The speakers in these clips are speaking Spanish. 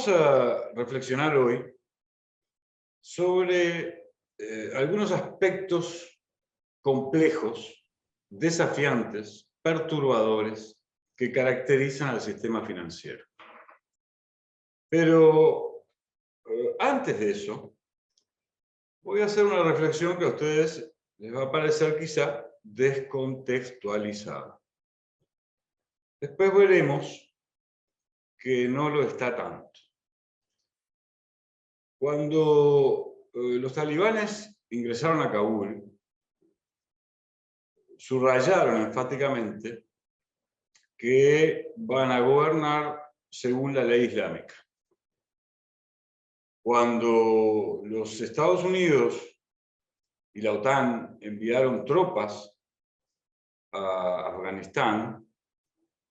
Vamos a reflexionar hoy sobre algunos aspectos complejos, desafiantes, perturbadores que caracterizan al sistema financiero. Pero antes de eso, voy a hacer una reflexión que a ustedes les va a parecer quizá descontextualizada. Después veremos que no lo está tanto. Cuando los talibanes ingresaron a Kabul, subrayaron enfáticamente que van a gobernar según la ley islámica. Cuando los Estados Unidos y la OTAN enviaron tropas a Afganistán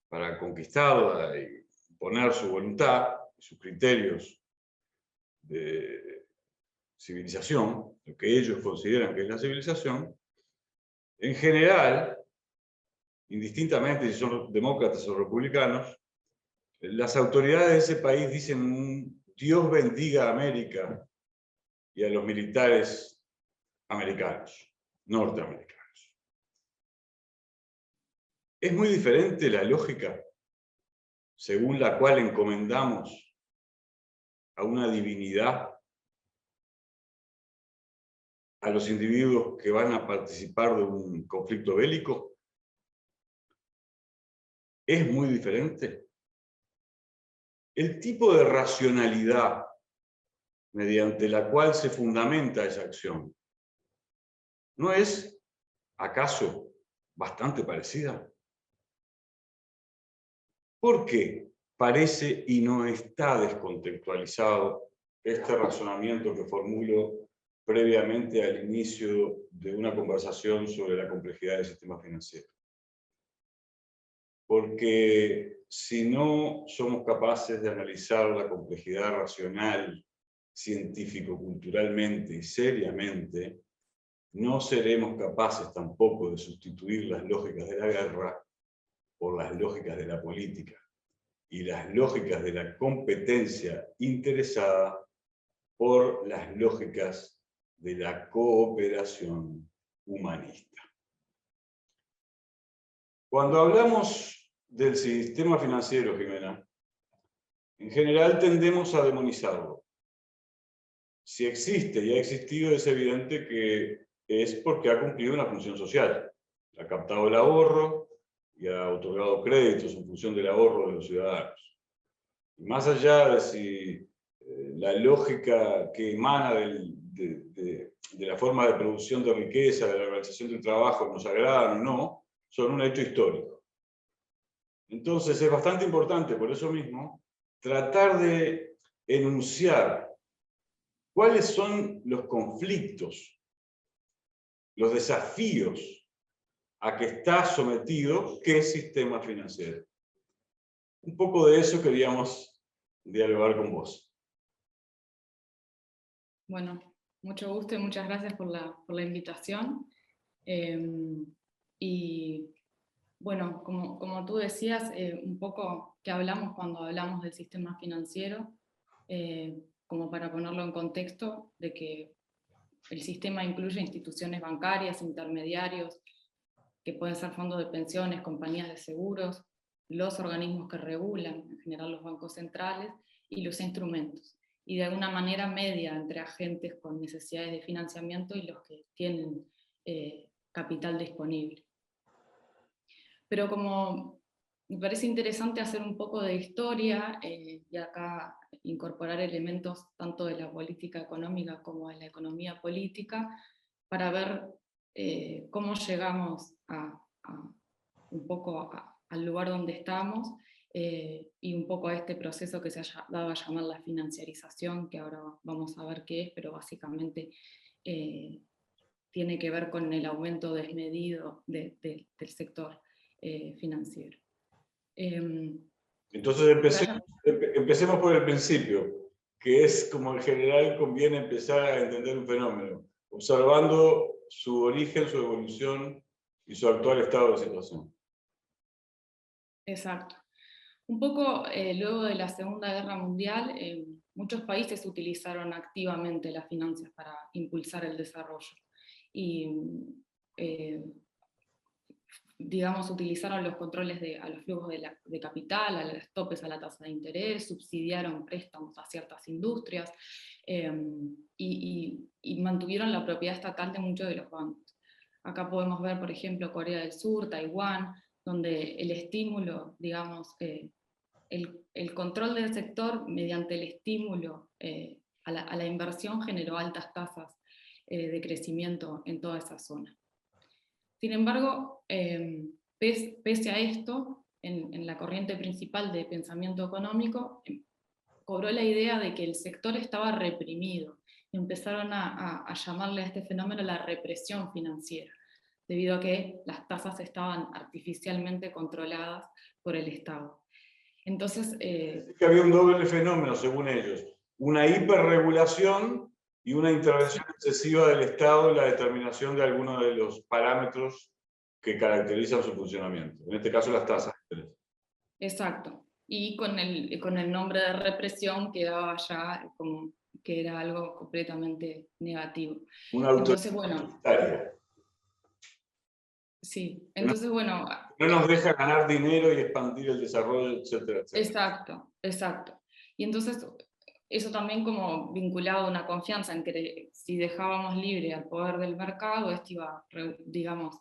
para conquistarla y poner su voluntad, sus criterios de civilización, lo que ellos consideran que es la civilización, en general, indistintamente si son demócratas o republicanos, las autoridades de ese país dicen Dios bendiga a América y a los militares americanos, norteamericanos. Es muy diferente la lógica según la cual encomendamos a una divinidad a los individuos que van a participar de un conflicto bélico. Es muy diferente. El tipo de racionalidad mediante la cual se fundamenta esa acción ¿no es, acaso, bastante parecida? ¿Por qué parece y no está descontextualizado este razonamiento que formulo previamente al inicio de una conversación sobre la complejidad del sistema financiero? Porque si no somos capaces de analizar la complejidad racional, científico-culturalmente y seriamente, no seremos capaces tampoco de sustituir las lógicas de la guerra por las lógicas de la política y las lógicas de la competencia interesada por las lógicas de la cooperación humanista. Cuando hablamos del sistema financiero, Jimena, en general tendemos a demonizarlo. Si existe y ha existido, es evidente que es porque ha cumplido una función social. Ha captado el ahorro y ha otorgado créditos en función del ahorro de los ciudadanos. Y más allá de si la lógica que emana de la forma de producción de riqueza, de la organización del trabajo, nos agradan o no, son un hecho histórico. Entonces es bastante importante, por eso mismo, tratar de enunciar cuáles son los conflictos, los desafíos a que está sometido qué sistema financiero. Un poco de eso queríamos dialogar con vos. Bueno, mucho gusto y muchas gracias por la invitación. Y bueno, como tú decías, un poco que hablamos cuando hablamos del sistema financiero, como para ponerlo en contexto de que el sistema incluye instituciones bancarias, intermediarios, que pueden ser fondos de pensiones, compañías de seguros, los organismos que regulan, en general los bancos centrales, y los instrumentos. Y de alguna manera media entre agentes con necesidades de financiamiento y los que tienen capital disponible. Pero como me parece interesante hacer un poco de historia y acá incorporar elementos tanto de la política económica como de la economía política para ver cómo llegamos un poco al lugar donde estamos y un poco a este proceso que se ha dado a llamar la financiarización, que ahora vamos a ver qué es, pero básicamente tiene que ver con el aumento desmedido del sector financiero. Entonces empecemos por el principio, que es como en general conviene empezar a entender un fenómeno, observando su origen, su evolución y su actual estado de situación. Exacto. Un poco luego de la Segunda Guerra Mundial, muchos países utilizaron activamente las finanzas para impulsar el desarrollo. Y digamos, utilizaron los controles a los flujos de capital, a los topes a la tasa de interés, subsidiaron préstamos a ciertas industrias, y mantuvieron la propiedad estatal de muchos de los bancos. Acá podemos ver, por ejemplo, Corea del Sur, Taiwán, donde el estímulo, digamos, el control del sector mediante el estímulo a la inversión generó altas tasas de crecimiento en toda esa zona. Sin embargo, pese a esto, en la corriente principal de pensamiento económico, cobró la idea de que el sector estaba reprimido, y empezaron a llamarle a este fenómeno la represión financiera, debido a que las tasas estaban artificialmente controladas por el Estado. Entonces, que había un doble fenómeno, según ellos: una hiperregulación y una intervención excesiva del Estado en la determinación de algunos de los parámetros que caracterizan su funcionamiento, en este caso las tasas de interés. Exacto. Y con el nombre de represión quedaba ya como que era algo completamente negativo. Entonces, bueno, sí. Entonces, bueno, no nos deja ganar dinero y expandir el desarrollo, etcétera, etcétera. Exacto, exacto. Y entonces, eso también como vinculado a una confianza en que si dejábamos libre al poder del mercado, esto iba, digamos,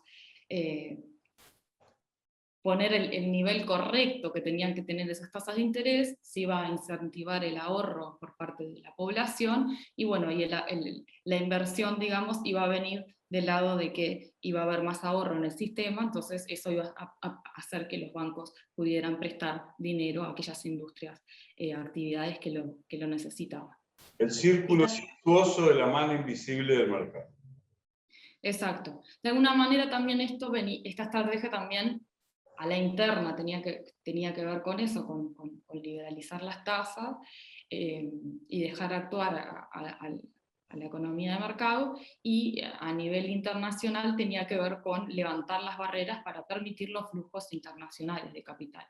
poner el nivel correcto que tenían que tener esas tasas de interés, se iba a incentivar el ahorro por parte de la población, y bueno, y la inversión, digamos, iba a venir del lado de que iba a haber más ahorro en el sistema, entonces eso iba a hacer que los bancos pudieran prestar dinero a aquellas industrias, actividades que lo necesitaban. El círculo virtuoso de la mano invisible del mercado. Exacto. De alguna manera también esta estrategia también a la interna tenía que ver con eso, con liberalizar las tasas y dejar actuar a la economía de mercado, y a nivel internacional tenía que ver con levantar las barreras para permitir los flujos internacionales de capitales.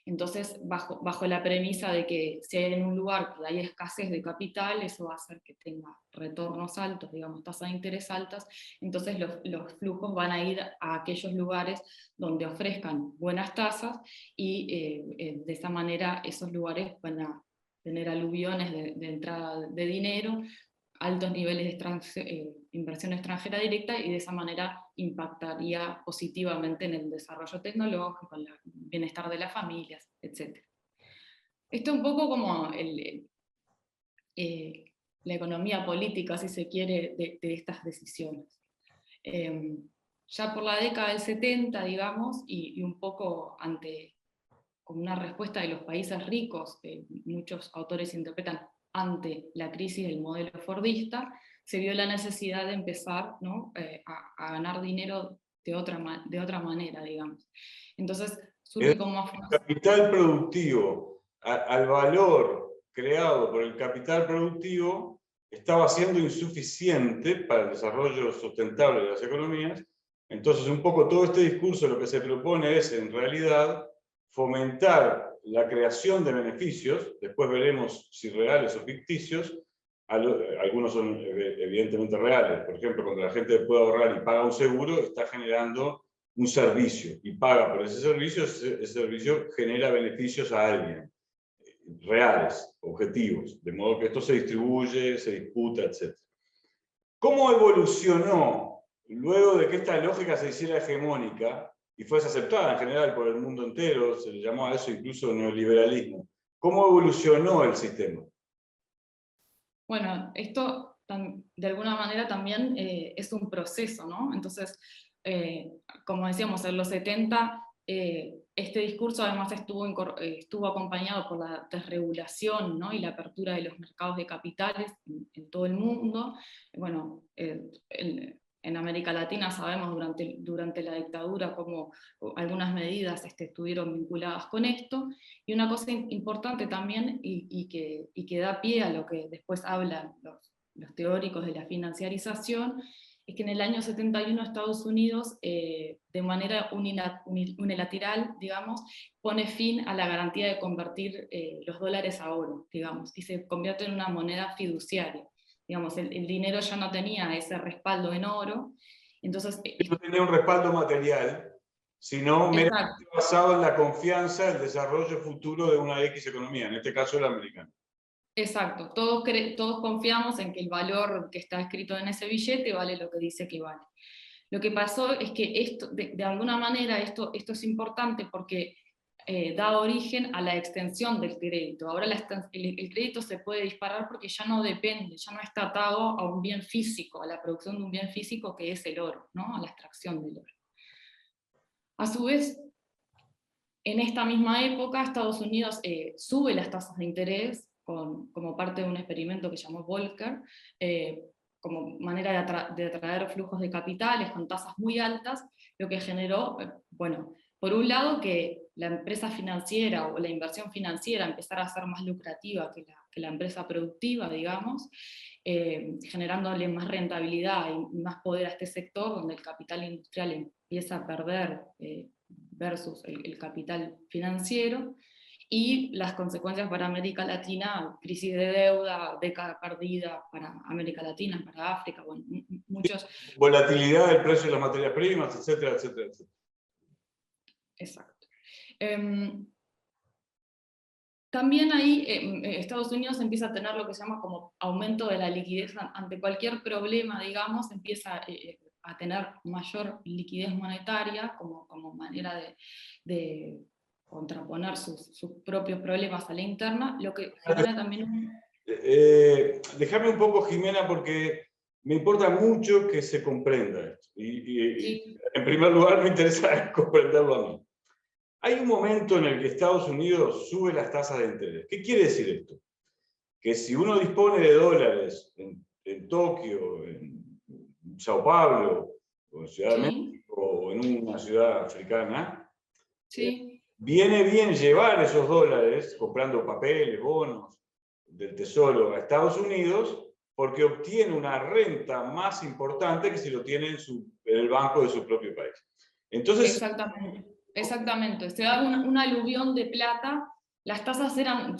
Entonces, bajo la premisa de que si hay en un lugar que hay escasez de capital, eso va a hacer que tenga retornos altos, digamos, tasas de interés altas, entonces los flujos van a ir a aquellos lugares donde ofrezcan buenas tasas, y de esa manera esos lugares van a tener aluviones de entrada de dinero, altos niveles de inversión extranjera directa, y de esa manera impactaría positivamente en el desarrollo tecnológico, en el bienestar de las familias, etc. Esto es un poco como la economía política, si se quiere, de estas decisiones. Ya por la década del 70, digamos, y un poco como una respuesta de los países ricos, que muchos autores interpretan ante la crisis del modelo fordista, se vio la necesidad de empezar, ¿no? a ganar dinero de otra manera, digamos. Entonces surge como... El capital productivo, al valor creado por el capital productivo, estaba siendo insuficiente para el desarrollo sustentable de las economías. Entonces, un poco todo este discurso lo que se propone es, en realidad, fomentar la creación de beneficios, después veremos si reales o ficticios. Algunos son evidentemente reales. Por ejemplo, cuando la gente puede ahorrar y paga un seguro, está generando un servicio y paga por ese servicio genera beneficios a alguien, reales, objetivos, de modo que esto se distribuye, se disputa, etc. ¿Cómo evolucionó luego de que esta lógica se hiciera hegemónica y fuese aceptada en general por el mundo entero? Se le llamó a eso incluso neoliberalismo. ¿Cómo evolucionó el sistema? Bueno, esto de alguna manera también es un proceso, ¿no? Entonces, como decíamos, en los 70, este discurso además estuvo acompañado por la desregulación, ¿no? Y la apertura de los mercados de capitales en todo el mundo. Bueno, en América Latina sabemos durante la dictadura cómo algunas medidas estuvieron vinculadas con esto, y una cosa importante también, y que da pie a lo que después hablan los teóricos de la financiarización, es que en el año 71 Estados Unidos, de manera unilateral, digamos, pone fin a la garantía de convertir los dólares a oro, digamos, y se convierte en una moneda fiduciaria. Digamos, el dinero ya no tenía ese respaldo en oro, entonces... no tenía un respaldo material, sino meramente basado en la confianza, el desarrollo futuro de una X economía, en este caso la americana. Exacto, todos confiamos en que el valor que está escrito en ese billete vale lo que dice que vale. Lo que pasó es que esto, de alguna manera esto es importante porque da origen a la extensión del crédito. Ahora el crédito se puede disparar porque ya no depende, ya no está atado a un bien físico, a la producción de un bien físico que es el oro, ¿no? A la extracción del oro. A su vez, en esta misma época, Estados Unidos sube las tasas de interés como parte de un experimento que llamó Volcker, como manera de atraer flujos de capitales con tasas muy altas, lo que generó, bueno, por un lado que la empresa financiera o la inversión financiera empezara a ser más lucrativa que la empresa productiva, digamos, generándole más rentabilidad y más poder a este sector, donde el capital industrial empieza a perder versus el capital financiero, y las consecuencias para América Latina, crisis de deuda, década perdida para América Latina, para África, bueno, muchos... Volatilidad del precio de las materias primas, etcétera, etcétera, etcétera. Exacto. También ahí Estados Unidos empieza a tener lo que se llama como aumento de la liquidez ante cualquier problema, digamos, empieza a tener mayor liquidez monetaria como manera de contraponer sus propios problemas a la interna, lo que genera también... Déjame un poco, Jimena, porque me importa mucho que se comprenda esto. Sí. En primer lugar, me interesa comprenderlo a mí. Hay un momento en el que Estados Unidos sube las tasas de interés. ¿Qué quiere decir esto? Que si uno dispone de dólares en Tokio, en Sao Paulo, o en Ciudad de México, o en una ciudad africana, sí, viene bien llevar esos dólares, comprando papeles, bonos del Tesoro a Estados Unidos, porque obtiene una renta más importante que si lo tiene en el banco de su propio país. Entonces, exactamente. Se da un aluvión de plata, las tasas serán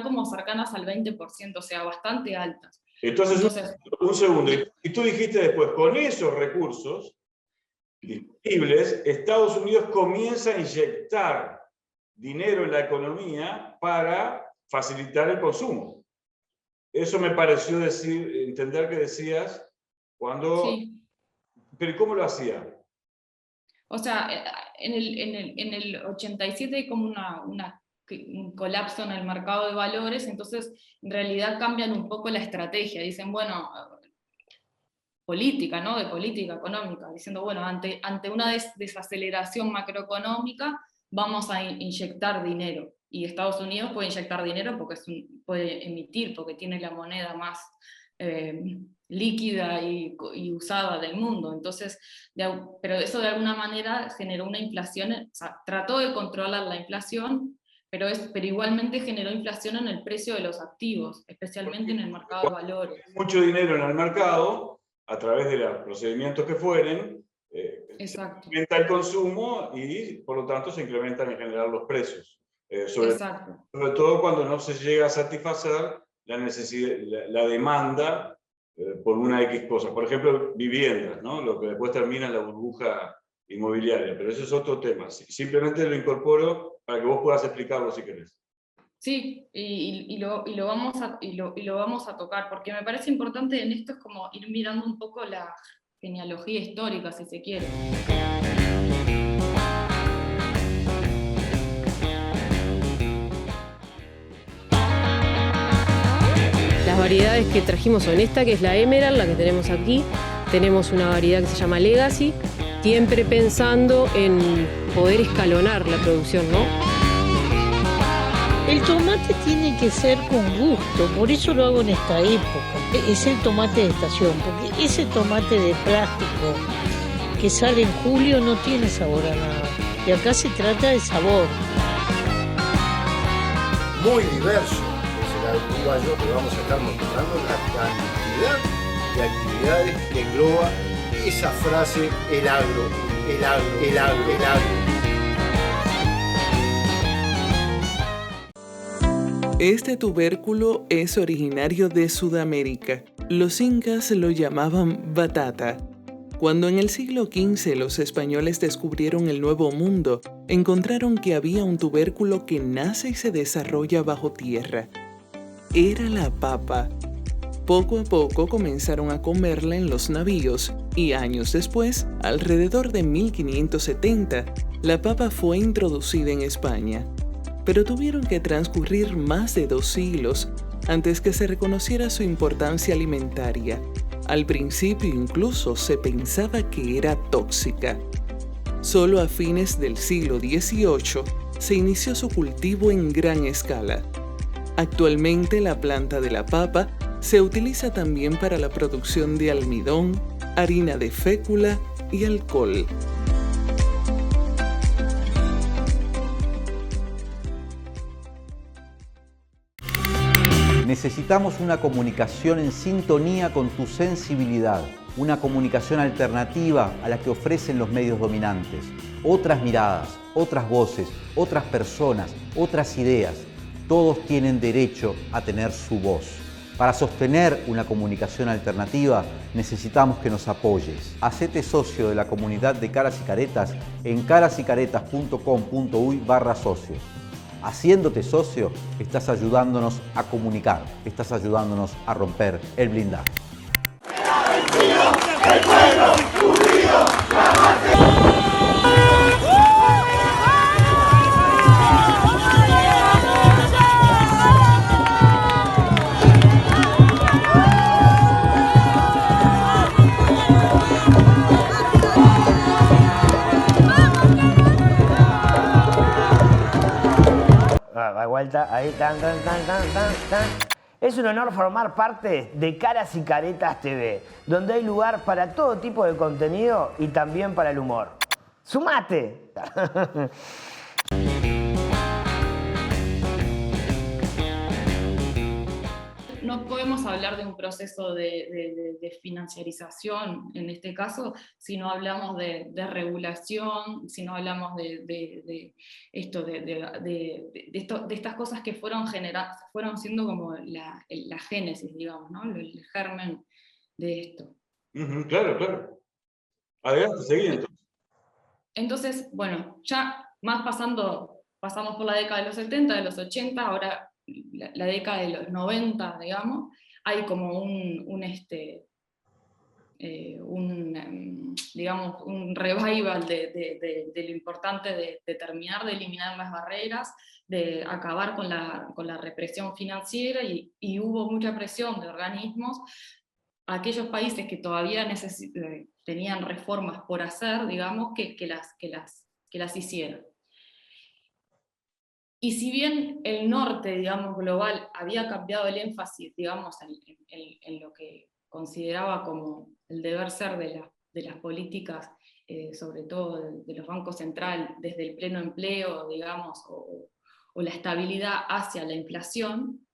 como cercanas al 20%, o sea, bastante altas. Entonces un segundo, y tú dijiste después, con esos recursos disponibles, Estados Unidos comienza a inyectar dinero en la economía para facilitar el consumo. Eso me pareció entender que decías cuando... Sí. ¿Pero cómo lo hacía? O sea, en el 87 hay como un colapso en el mercado de valores, entonces en realidad cambian un poco la estrategia, dicen, bueno, política, ¿no? De política económica, diciendo, bueno, ante una desaceleración macroeconómica vamos a inyectar dinero, y Estados Unidos puede inyectar dinero porque puede emitir, porque tiene la moneda más líquida y usada del mundo, entonces, pero eso de alguna manera generó una inflación, o sea, trató de controlar la inflación, pero igualmente generó inflación en el precio de los activos, especialmente en el mercado de valores. Mucho dinero en el mercado, a través de los procedimientos que fueren, se incrementa el consumo y por lo tanto se incrementan en general los precios. Sobre todo cuando no se llega a satisfacer la demanda por una X cosa. Por ejemplo, viviendas, ¿no? Lo que después termina en la burbuja inmobiliaria, pero eso es otro tema. Simplemente lo incorporo para que vos puedas explicarlo si querés. Sí, y lo vamos a tocar, porque me parece importante en esto es como ir mirando un poco la genealogía histórica, si se quiere. Las variedades que trajimos son esta, que es la Emerald, la que tenemos aquí. Tenemos una variedad que se llama Legacy, siempre pensando en poder escalonar la producción, ¿no? El tomate tiene que ser con gusto, por eso lo hago en esta época. Es el tomate de estación, porque ese tomate de plástico que sale en julio no tiene sabor a nada. Y acá se trata de sabor. Muy diverso será el uruguayo que vamos a estar mostrando la cantidad de actividades que engloba esa frase, el agro, el agro, el agro, el agro. Este tubérculo es originario de Sudamérica. Los incas lo llamaban batata. Cuando en el siglo XV los españoles descubrieron el Nuevo Mundo, encontraron que había un tubérculo que nace y se desarrolla bajo tierra. Era la papa. Poco a poco comenzaron a comerla en los navíos y años después, alrededor de 1570, la papa fue introducida en España. Pero tuvieron que transcurrir más de 2 siglos antes que se reconociera su importancia alimentaria. Al principio incluso se pensaba que era tóxica. Solo a fines del siglo XVIII se inició su cultivo en gran escala. Actualmente la planta de la papa se utiliza también para la producción de almidón, harina de fécula y alcohol. Necesitamos una comunicación en sintonía con tu sensibilidad, una comunicación alternativa a la que ofrecen los medios dominantes. Otras miradas, otras voces, otras personas, otras ideas. Todos tienen derecho a tener su voz. Para sostener una comunicación alternativa necesitamos que nos apoyes. Hacete socio de la comunidad de Caras y Caretas en carasycaretas.com.uy/socio. Haciéndote socio, estás ayudándonos a comunicar, estás ayudándonos a romper el blindaje. ¡El pueblo unido! Vuelta, ahí, tan. Es un honor formar parte de Caras y Caretas TV, donde hay lugar para todo tipo de contenido y también para el humor. ¡Sumate! No podemos hablar de un proceso de financiarización en este caso si no hablamos de regulación, si no hablamos de estas cosas que fueron siendo como la génesis, digamos, ¿no? El germen de esto. Claro. Adelante, seguí entonces. Entonces, bueno, ya más pasamos por la década de los 70, de los 80, ahora la década de los 90, digamos, hay como digamos, un revival de lo importante de terminar de eliminar las barreras, de acabar con la represión financiera, y hubo mucha presión de organismos a aquellos países que todavía tenían reformas por hacer, digamos, que las hicieran. Y si bien el norte, digamos, global, había cambiado el énfasis, digamos, en lo que consideraba como el deber ser de las políticas, sobre todo de los bancos centrales, desde el pleno empleo, digamos, o la estabilidad hacia la inflación,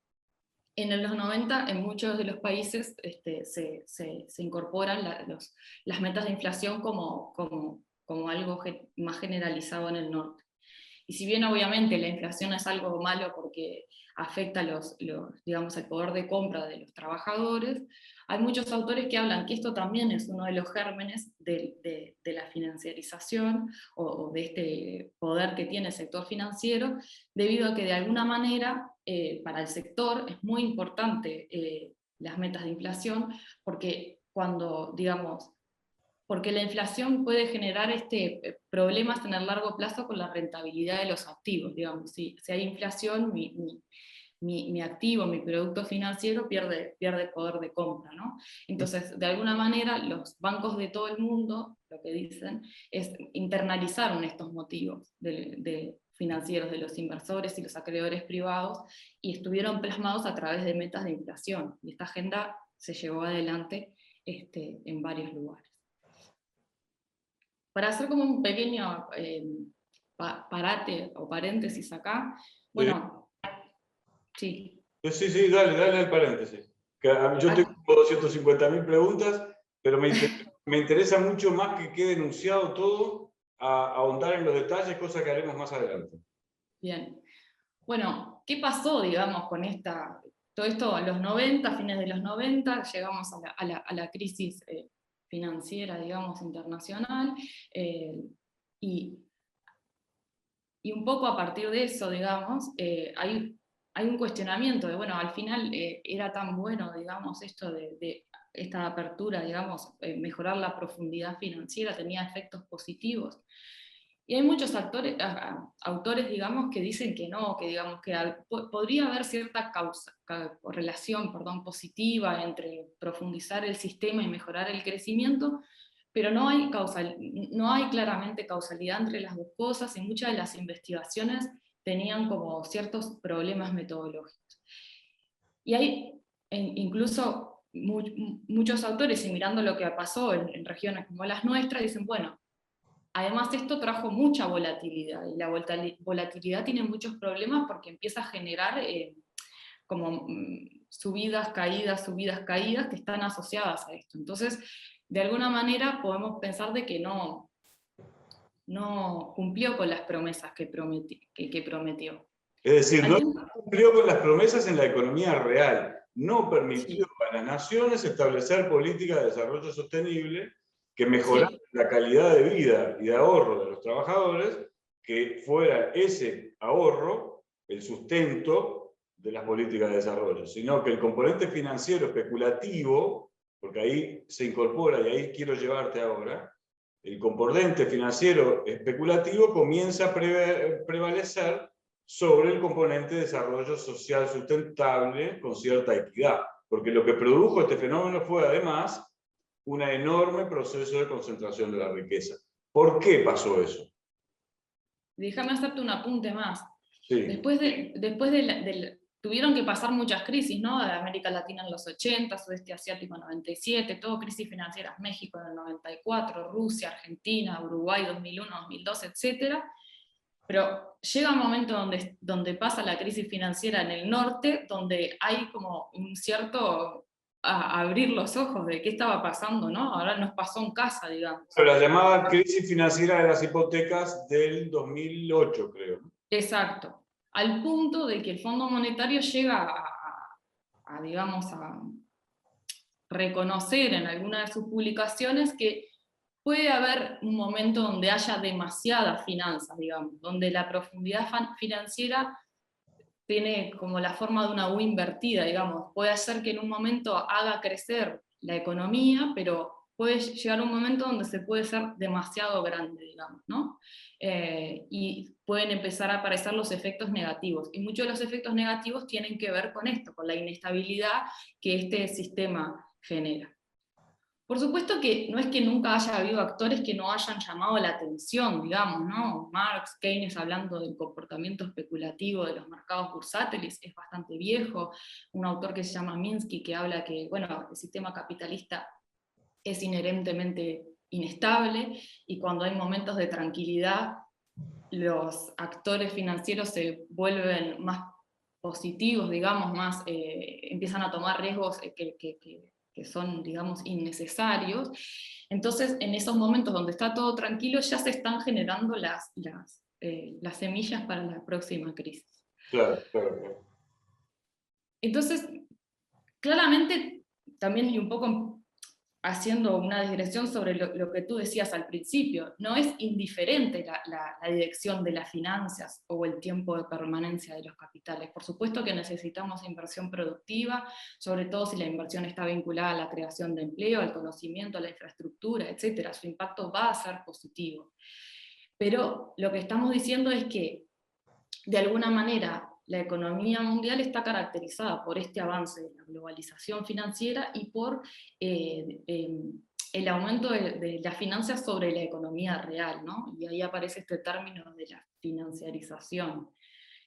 en los 90 en muchos de los países se incorporan las metas de inflación como algo más generalizado en el norte. Y si bien obviamente la inflación es algo malo porque afecta digamos, el poder de compra de los trabajadores, hay muchos autores que hablan que esto también es uno de los gérmenes de la financiarización o de este poder que tiene el sector financiero, debido a que de alguna manera para el sector es muy importante las metas de inflación, porque porque la inflación puede generar problemas en el largo plazo con la rentabilidad de los activos. Digamos, si hay inflación, mi activo, mi producto financiero pierde poder de compra, ¿no? Entonces, de alguna manera, los bancos de todo el mundo, lo que dicen, internalizaron estos motivos financieros de los inversores y los acreedores privados, y estuvieron plasmados a través de metas de inflación. Y esta agenda se llevó adelante en varios lugares. Para hacer como un pequeño parate o paréntesis acá, bueno, sí. Sí, dale el paréntesis. Que yo 250.000 preguntas, pero me interesa mucho más que quede enunciado todo, a ahondar en los detalles, cosa que haremos más adelante. Bien. Bueno, ¿qué pasó, digamos, con todo esto en los 90, fines de los 90, llegamos a la crisis financiera, digamos, internacional, y un poco a partir de eso, digamos, hay un cuestionamiento de, bueno, al final era tan bueno, digamos, esto de esta apertura, digamos, mejorar la profundidad financiera, tenía efectos positivos. Y hay muchos autores, digamos, que dicen que no, que digamos que podría haber cierta relación positiva entre profundizar el sistema y mejorar el crecimiento, pero no hay claramente causalidad entre las dos cosas, y muchas de las investigaciones tenían como ciertos problemas metodológicos. Y hay incluso muchos autores, y mirando lo que pasó en regiones como las nuestras, dicen, bueno, además esto trajo mucha volatilidad, y la volatilidad tiene muchos problemas porque empieza a generar como subidas, caídas, que están asociadas a esto. Entonces, de alguna manera podemos pensar de que no cumplió con las promesas que prometió. Es decir, no cumplió con las promesas en la economía real, no permitió a las naciones establecer políticas de desarrollo sostenible que mejoraran la calidad de vida y de ahorro de los trabajadores, que fuera ese ahorro el sustento de las políticas de desarrollo, sino que el componente financiero especulativo, porque ahí se incorpora, y ahí quiero llevarte ahora, el componente financiero especulativo comienza a prevalecer sobre el componente de desarrollo social sustentable con cierta equidad, porque lo que produjo este fenómeno fue además un enorme proceso de concentración de la riqueza. ¿Por qué pasó eso? Déjame hacerte un apunte más. Sí. Después tuvieron que pasar muchas crisis, ¿no? De América Latina en los 80, Sudeste Asiático en 97, todo crisis financieras, México en el 94, Rusia, Argentina, Uruguay 2001, 2002, etc. Pero llega un momento donde pasa la crisis financiera en el norte, donde hay como un cierto abrir los ojos de qué estaba pasando, ¿no? Ahora nos pasó en casa, digamos. Pero la llamada crisis financiera de las hipotecas del 2008, creo. Exacto. Al punto de que el Fondo Monetario llega digamos, a reconocer en alguna de sus publicaciones que puede haber un momento donde haya demasiadas finanzas, digamos, donde la profundidad financiera tiene como la forma de una U invertida, digamos. Puede ser que en un momento haga crecer la economía, pero puede llegar un momento donde se puede ser demasiado grande, digamos, ¿no? Y pueden empezar a aparecer los efectos negativos. Y muchos de los efectos negativos tienen que ver con esto, con la inestabilidad que este sistema genera. Por supuesto que no es que nunca haya habido actores que no hayan llamado la atención, digamos, ¿no? Marx, Keynes hablando del comportamiento especulativo de los mercados bursátiles es bastante viejo. Un autor que se llama Minsky que habla que, bueno, el sistema capitalista es inherentemente inestable, y cuando hay momentos de tranquilidad, los actores financieros se vuelven más positivos, digamos, más empiezan a tomar riesgos que son, digamos, innecesarios. Entonces, en esos momentos donde está todo tranquilo, ya se están generando las semillas para la próxima crisis. Claro, claro. Entonces, claramente, también y un poco haciendo una digresión sobre lo que tú decías al principio, no es indiferente la dirección de las finanzas o el tiempo de permanencia de los capitales. Por supuesto que necesitamos inversión productiva, sobre todo si la inversión está vinculada a la creación de empleo, al conocimiento, a la infraestructura, etc. Su impacto va a ser positivo. Pero lo que estamos diciendo es que, de alguna manera, la economía mundial está caracterizada por este avance de la globalización financiera y por el aumento de las finanzas sobre la economía real, ¿no? Y ahí aparece este término de la financiarización.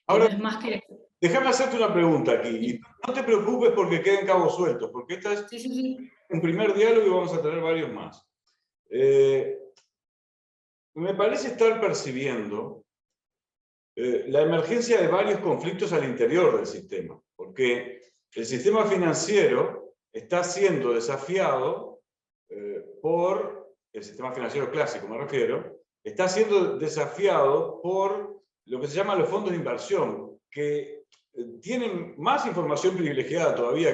Ahora, no es más que... déjame hacerte una pregunta aquí, y no te preocupes porque queden cabos sueltos, porque esta es un primer diálogo y vamos a tener varios más. Me parece estar percibiendo la emergencia de varios conflictos al interior del sistema, porque el sistema financiero está siendo desafiado por el sistema financiero clásico, me refiero, está siendo desafiado por lo que se llaman los fondos de inversión, que tienen más información privilegiada todavía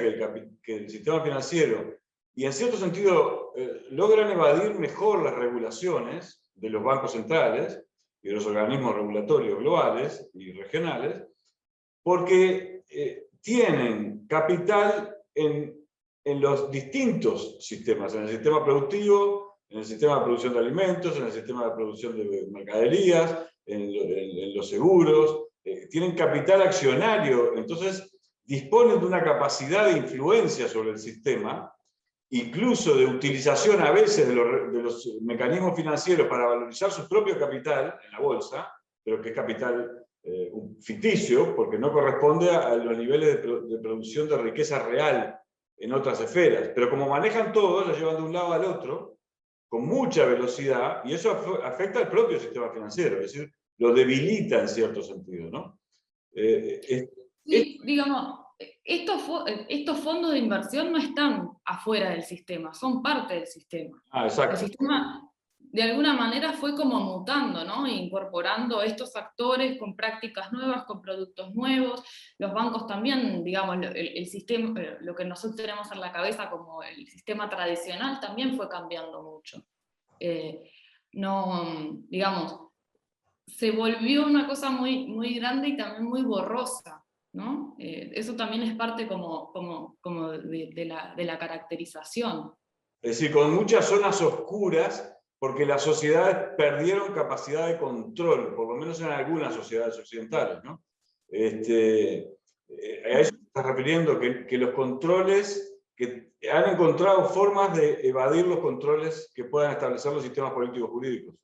que el sistema financiero, y en cierto sentido logran evadir mejor las regulaciones de los bancos centrales y de los organismos regulatorios globales y regionales, porque tienen capital en los distintos sistemas, en el sistema productivo, en el sistema de producción de alimentos, en el sistema de producción de mercaderías, en los seguros, tienen capital accionario, entonces disponen de una capacidad de influencia sobre el sistema, incluso de utilización a veces de los mecanismos financieros para valorizar su propio capital en la bolsa, pero que es capital ficticio, porque no corresponde a los niveles de producción de riqueza real en otras esferas. Pero como manejan todo, lo llevan de un lado al otro, con mucha velocidad, y eso afecta al propio sistema financiero, es decir, lo debilita en cierto sentido, ¿no? Sí, digamos, estos fondos de inversión no están afuera del sistema, son parte del sistema. Exacto. El sistema, de alguna manera, fue como mutando, ¿no? Incorporando estos actores con prácticas nuevas, con productos nuevos. Los bancos también, digamos, el sistema, lo que nosotros tenemos en la cabeza como el sistema tradicional, también fue cambiando mucho. No, digamos, se volvió una cosa muy, muy grande y también muy borrosa, ¿no? Eso también es parte como de la caracterización. Es decir, con muchas zonas oscuras, porque las sociedades perdieron capacidad de control, por lo menos en algunas sociedades occidentales, ¿no? A eso se está refiriendo, que los controles, que han encontrado formas de evadir los controles que puedan establecer los sistemas políticos jurídicos.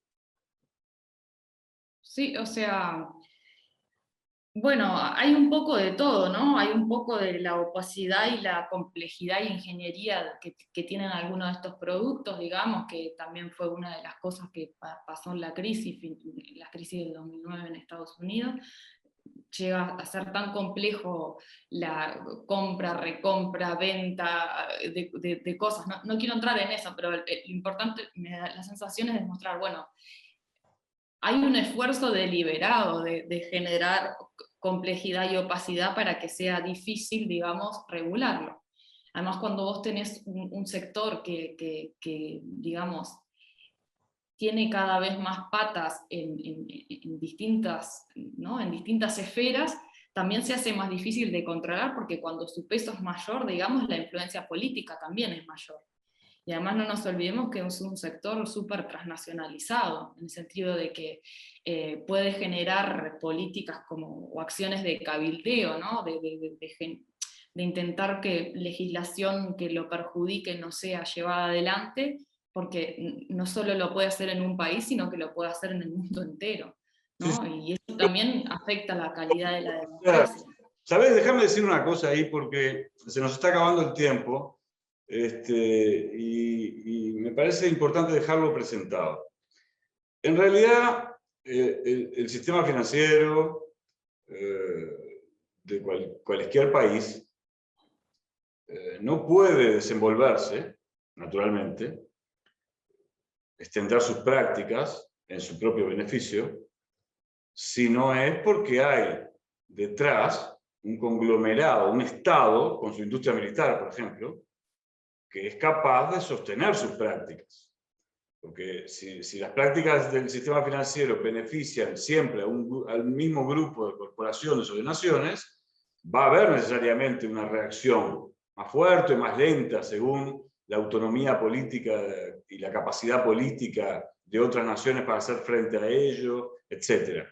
Sí, o sea, bueno, hay un poco de todo, ¿no? Hay un poco de la opacidad y la complejidad y ingeniería que tienen algunos de estos productos, digamos, que también fue una de las cosas que pasó en la crisis del 2009 en Estados Unidos. Llega a ser tan complejo la compra, recompra, venta de cosas. No quiero entrar en eso, pero lo importante, me da la sensación es demostrar, bueno, hay un esfuerzo deliberado de generar complejidad y opacidad para que sea difícil, digamos, regularlo. Además, cuando vos tenés un sector que digamos, tiene cada vez más patas en distintas, ¿no? En distintas esferas, también se hace más difícil de controlar, porque cuando su peso es mayor, digamos, la influencia política también es mayor. Y además no nos olvidemos que es un sector súper transnacionalizado, en el sentido de que puede generar políticas o acciones de cabildeo, ¿no? de intentar que legislación que lo perjudique no sea llevada adelante, porque no solo lo puede hacer en un país, sino que lo puede hacer en el mundo entero, ¿no? Sí. Y eso también afecta la calidad de la democracia. ¿Sabés? Déjame decir una cosa ahí, porque se nos está acabando el tiempo. Y me parece importante dejarlo presentado. En realidad, el sistema financiero de cualquier país no puede desenvolverse, naturalmente, extender sus prácticas en su propio beneficio, si no es porque hay detrás un conglomerado, un Estado, con su industria militar, por ejemplo, que es capaz de sostener sus prácticas. Porque si las prácticas del sistema financiero benefician siempre al mismo grupo de corporaciones o de naciones, va a haber necesariamente una reacción más fuerte, más lenta, según la autonomía política y la capacidad política de otras naciones para hacer frente a ello, etc.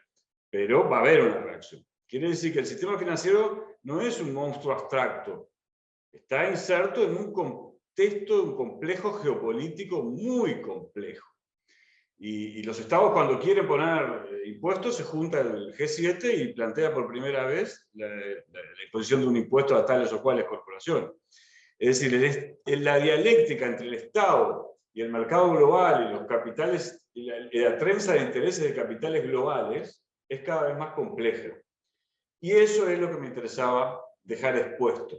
Pero va a haber una reacción. Quiere decir que el sistema financiero no es un monstruo abstracto, está inserto en un contexto de un complejo geopolítico muy complejo. Y los estados, cuando quieren poner impuestos, se junta el G7 y plantea por primera vez la imposición de un impuesto a tales o cuales corporaciones. Es decir, la dialéctica entre el Estado y el mercado global y los capitales, y la trenza de intereses de capitales globales, es cada vez más compleja. Y eso es lo que me interesaba dejar expuesto.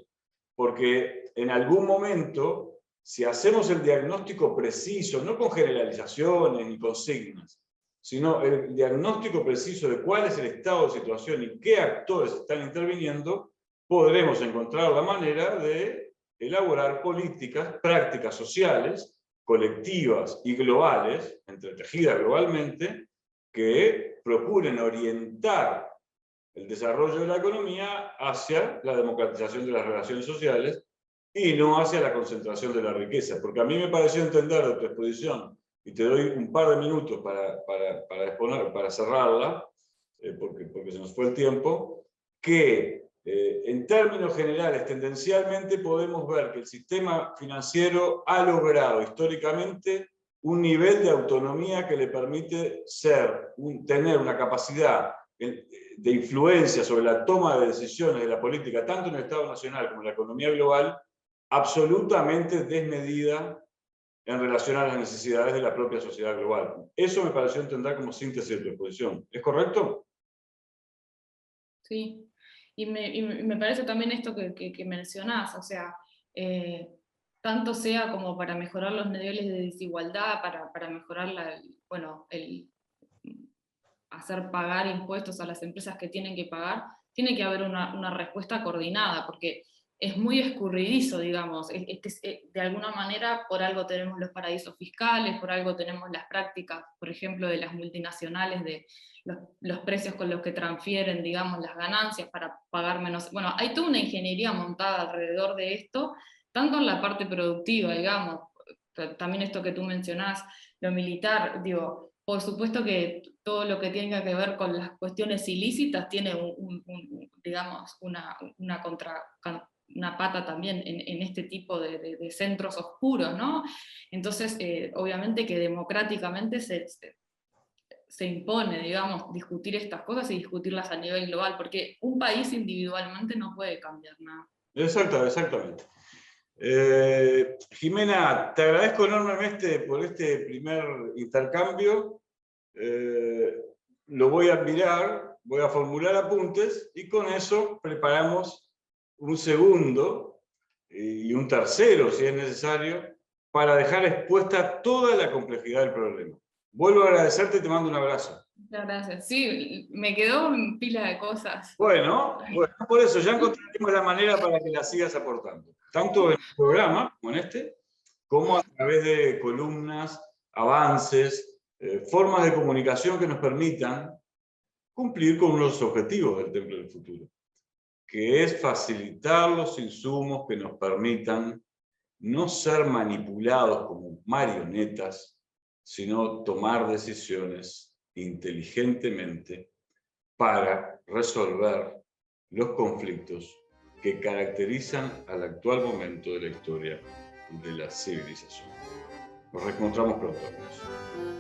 porque en algún momento, si hacemos el diagnóstico preciso, no con generalizaciones ni consignas, sino el diagnóstico preciso de cuál es el estado de situación y qué actores están interviniendo, podremos encontrar la manera de elaborar políticas, prácticas sociales, colectivas y globales, entretejidas globalmente, que procuren orientar el desarrollo de la economía hacia la democratización de las relaciones sociales y no hacia la concentración de la riqueza. Porque a mí me pareció entender de tu exposición, y te doy un par de minutos para exponer, para cerrarla, porque se nos fue el tiempo, que en términos generales, tendencialmente podemos ver que el sistema financiero ha logrado históricamente un nivel de autonomía que le permite tener una capacidad de influencia sobre la toma de decisiones de la política, tanto en el Estado Nacional como en la economía global, absolutamente desmedida en relación a las necesidades de la propia sociedad global. Eso me pareció entender como síntesis de tu exposición. ¿Es correcto? Sí. Y me parece también esto que mencionás, o sea, tanto sea como para mejorar los niveles de desigualdad, para mejorar el hacer pagar impuestos a las empresas que tienen que pagar, tiene que haber una respuesta coordinada, porque es muy escurridizo, digamos, de alguna manera por algo tenemos los paraísos fiscales, por algo tenemos las prácticas, por ejemplo, de las multinacionales, de los precios con los que transfieren, digamos, las ganancias para pagar menos. Bueno, hay toda una ingeniería montada alrededor de esto, tanto en la parte productiva, digamos, también esto que tú mencionás, lo militar, digo, por supuesto que todo lo que tenga que ver con las cuestiones ilícitas tiene digamos, una pata también en este tipo de centros oscuros, ¿no? Entonces, obviamente que democráticamente se impone, digamos, discutir estas cosas y discutirlas a nivel global, porque un país individualmente no puede cambiar nada. Exactamente. Jimena, te agradezco enormemente por este primer intercambio. Lo voy a mirar, voy a formular apuntes y con eso preparamos un segundo y un tercero, si es necesario, para dejar expuesta toda la complejidad del problema. Vuelvo a agradecerte y te mando un abrazo. Muchas gracias. Sí, me quedó en pila de cosas. Bueno, por eso ya encontraremos la manera para que la sigas aportando, tanto en el programa, como en este, como a través de columnas, avances, formas de comunicación que nos permitan cumplir con uno de los objetivos del Templo del Futuro, que es facilitar los insumos que nos permitan no ser manipulados como marionetas, sino tomar decisiones inteligentemente para resolver los conflictos que caracterizan al actual momento de la historia de la civilización. Nos reencontramos pronto, amigos.